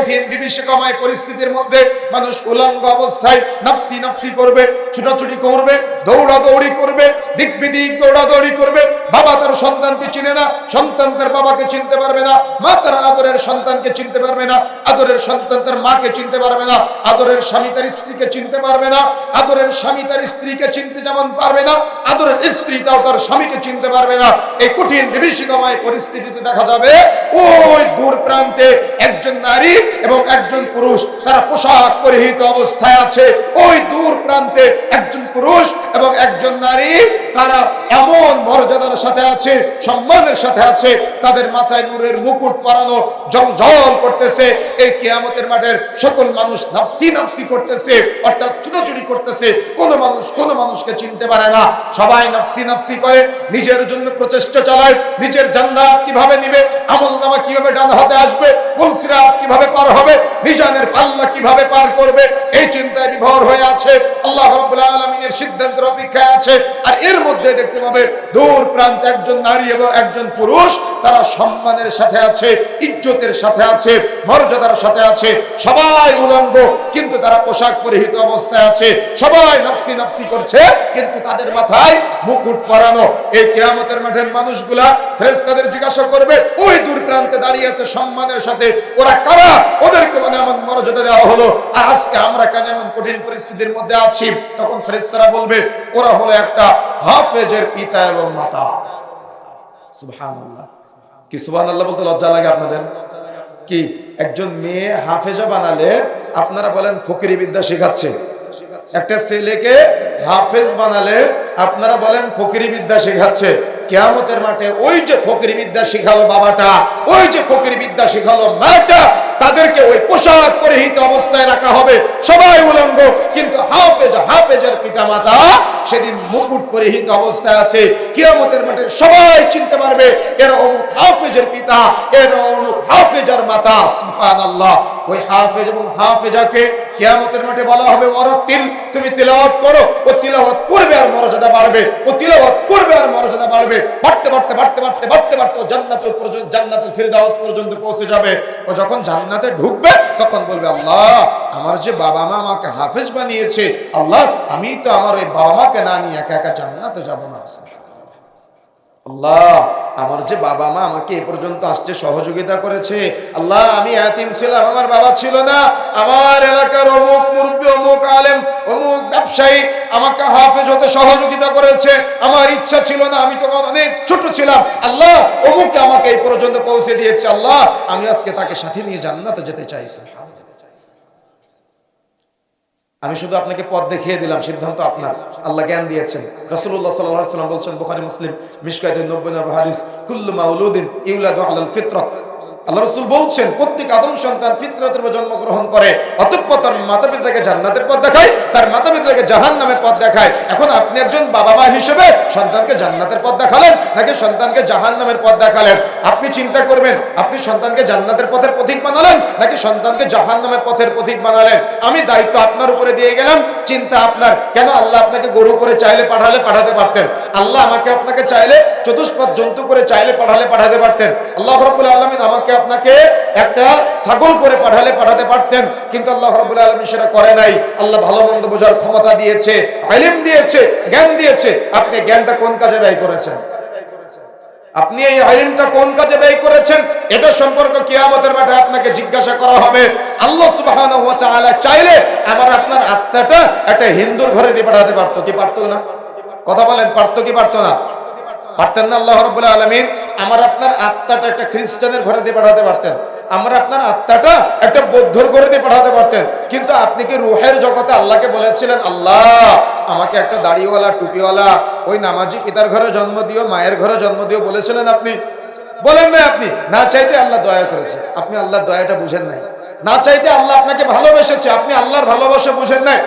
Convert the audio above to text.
কঠিন বিভীষিকাময় পরিস্থিতির মধ্যে মানুষ উলঙ্গ অবস্থায় নাফসি নাফসি করবে, ছুটাছুটি করবে, দৌড়াদৌড়ি করবে, দিক বিদিক দৌড়াদৌড়ি করবে। বাবা তার সন্তানকে চিনে না, সন্তান তার বাবাকে চিনতে পারবে না, মা তার আদরের সন্তানকে চিনতে পারবে না, আদরের সন্তান তার মাকে চিনতে পারবে না, আদরের স্বামী তার স্ত্রীকে চিনতে পারবে না, আদরের স্বামী তার স্ত্রীকে চিনতে যেমন পারবে না, আদরের স্ত্রী তার স্বামীকে চিনতে পারবে না। এই কঠিন বিভীষিকাময় পরিস্থিতিতে দেখা যাবে ওই দূর প্রান্তে একজন নারী এবং একজন পুরুষ তারা পোশাক পরিহিত অবস্থায় আছে। ওই দূর প্রান্তে একজন পুরুষ এবং একজন নারী তারা এমন মর্যাদার সাথে আছে, সম্মানের সাথে আছে, তাদের মাথায় নূরের মুকুট পরানো, জলজল করতেছে। এই কিয়ামতের মাঠের সকল মানুষ নাফসি নাফসি করতেছে, অর্থাৎ ছুটাছুটি করতেছে। কোন মানুষকে চিনতে পারে না, সবাই নাফসি নাফসি করে, নিজের জন্য প্রচেষ্টা চালায়, নিজের জান্নাত কিভাবে নিবে, আমলনামা কিভাবে ডান হাতে আসবে, পুলসিরাত কিভাবে পার হবে, মিজানের পাল্লা কিভাবে পার করবে, এই চিন্তায় বিভোর হয়ে আছে। আল্লাহ রাব্বুল আলামিনের সিদ্ধান্তের অপেক্ষায় আছে। আর এর মধ্যে দেখতে পাবে দূর প্রান্তে একজন নারী এবং একজন পুরুষ তারা সম্মানের সাথে আছে, ইজ্জতের সাথে আছে, মর্যাদার সাথে আছে। সবাই উলঙ্গ কিন্তু তারা পোশাক পরিহিত অবস্থায় আছে, সবাই নাফসি নাফসি করছে কিন্তু তাদের মাথায় মুকুট পরানো। এই কিয়ামতের মাঠের মানুষগুলা ফেরেশতাদের জিজ্ঞাসা করবে, ওই দূর প্রান্তে দাঁড়িয়ে আছে সম্মানের সাথে, ওরা কারা? ওদেরকে মানে এমন মর্যাদা দেওয়া হলো, আর আজকে আমরা কেন এমন কঠিন পরিস্থিতির মধ্যে আছি? তখন ফেরেশতারা বলবে, ওরা হলো একটা হাফেজের পিতা এবং মাতা। সুবহানাল্লাহ। কি সুবহানাল্লাহ বলতে লজ্জা লাগে আপনাদের? কি একজন মেয়ে হাফেজা বানালে আপনারা বলেন ফকিরি বিদ্যা শেখাচ্ছে, একটা ছেলেকে হাফেজ বানালে আপনারা বলেন ফকিরি বিদ্যা শেখাচ্ছে। কিয়ামতের মাঠে ওই যে ফকিরি বিদ্যা শিখালো বাবাটা, ওই যে ফকিরি বিদ্যা শিখালো মাটা, তাদেরকে ওই পোশাক পরিহিত অবস্থায় রাখা হবে, সবাই উলঙ্গ কিন্তু হাফেজের পিতামাতা সেদিন মুকুট পরিহিত অবস্থায় আছে। কিয়ামতের মাঠে সবাই চিনতে পারবে এরা অমুক হাফেজের পিতা, এরা অমুক হাফেজার মাতা। সুবহানাল্লাহ। ওই হাফেজ এবং হাফেজাকে কিয়ামতের মাঠে বলা হবে, ওয়ারাতিল, তুমি তিলাওয়াত করো। ও তিলাওয়াত করবে আর মর্যাদা বাড়বে, ও তিলাওয়াত করবে আর মর্যাদা বাড়বে। বাড়তে জান্নাতুল ফিরদাউস পর্যন্ত পৌঁছে যাবে। ও যখন জান্নাতে ঢুকবে তখন বলবে, আল্লাহ আমার যে বাবা মা আমাকে হাফেজ বানিয়েছে, আল্লাহ আমি তো আমার ওই বাবা মাকে না নিয়ে একা একা জান্নাতে যাব না। আল্লাহ আমার যে বাবা মা আমাকে এ পর্যন্ত আসতে সহযোগিতা করেছে, আল্লাহ আমি এতিম ছিলাম, আমার বাবা ছিল না, আমার এলাকার অমুক মুরব্বী, অমুক আলেম, অমুক ব্যবসায়ী আমাকে হাফেজ হতে সহযোগিতা করেছে, আমার ইচ্ছা ছিল না, আমি তখন অনেক ছোট ছিলাম, আল্লাহ অমুককে আমাকে এই পর্যন্ত পৌঁছে দিয়েছে, আল্লাহ আমি আজকে তাকে সাথে নিয়ে জান্নাতে যেতে চাইছি। আমি শুধু আপনাকে পথ দেখিয়ে দিলাম, সিদ্ধান্ত আপনার। আল্লাহ জ্ঞান দিয়েছেন। রাসূলুল্লাহ সাল্লাল্লাহু আলাইহি ওয়াসাল্লাম বলেছেন, বুখারী মুসলিম মিশকাতুন 90 নম্বর হাদিস, কুল্লু মাউলুদিন ইউলাদু আলাল ফিতরাহ। আল্লাহ রাসূল বলছেন, প্রত্যেক আদম সন্তান ফিতরতের উপর জন্মগ্রহণ করে, অতঃপর তার মাতা-পিতাকে জান্নাতের পথ দেখায়, তার মাতা-পিতাকে জাহান্নামের পথ দেখায়। এখন আপনি একজন বাবা মা হিসেবে সন্তানকে জান্নাতের পথ দেখালেন নাকি সন্তানকে জাহান্নামের পথ দেখালেন? আপনি চিন্তা করবেন, আপনি সন্তানকে জান্নাতের পথের পথিক বানালেন নাকি সন্তানকে জাহান্নামের পথের পথিক বানালেন? আমি দায়িত্ব আপনার উপরে দিয়ে গেলাম, চিন্তা আপনার। কেন আল্লাহ আপনাকে গরু করে চাইলে পাঠাতে পারতেন, আল্লাহ আমাকে আপনাকে চাইলে চতুষ্পদ জন্তু করে চাইলে পাঠাতে পারতেন, আল্লাহ রাব্বুল আলামিন আমাকে আপনাকে একটা ছাগল করে পাঠাতে পারতেন, কিন্তু আল্লাহ রাব্বুল আলামিন সেটা করে নাই। আল্লাহ ভালো মন্দ বোঝার ক্ষমতা দিয়েছে, ইলম দিয়েছে, জ্ঞান দিয়েছে। আপনি জ্ঞানটা কোন কাজে ব্যয় করেছেন? আপনি এই ইলমটা কোন কাজে ব্যয় করেছেন? এটা সম্পর্কে কিয়ামতের মাঠে আপনাকে জিজ্ঞাসা করা হবে। আল্লাহ সুবহানাহু ওয়া তাআলা চাইলে আমার আপনার আত্মাটা একটা হিন্দুর ঘরে দিয়ে পাঠাতে পারতো, কি পারতো না? কথা বলেন, পারতো কি পারতো না? পারতেন না? আল্লাহ রাব্বুল আলামিন আমার আপনার আত্মাটা একটা খ্রিস্টানের ঘরে দিয়ে পাঠাতে পারতেন, আমার আপনার আত্মাটা একটা বৌদ্ধর ঘরে দিয়ে পাঠাতে পারতেন, কিন্তু আপনি কি রূহের জগতে আল্লাহকে বলেছিলেন, আল্লাহ আমাকে একটা দাড়িওয়ালা টুপিওয়ালা ওই নামাজি পিতার ঘরে জন্ম দিও, মায়ের ঘরে জন্ম দিও বলেছিলেন? আপনি বলেন নাই। আপনি না চাইতে আল্লাহ দয়া করেছে, আপনি আল্লাহর দয়াটা বুঝেন নাই। না চাইতে আল্লাহ আপনাকে ভালোবেসেছে, আপনি আল্লাহর ভালোবাসা বুঝেন নাই।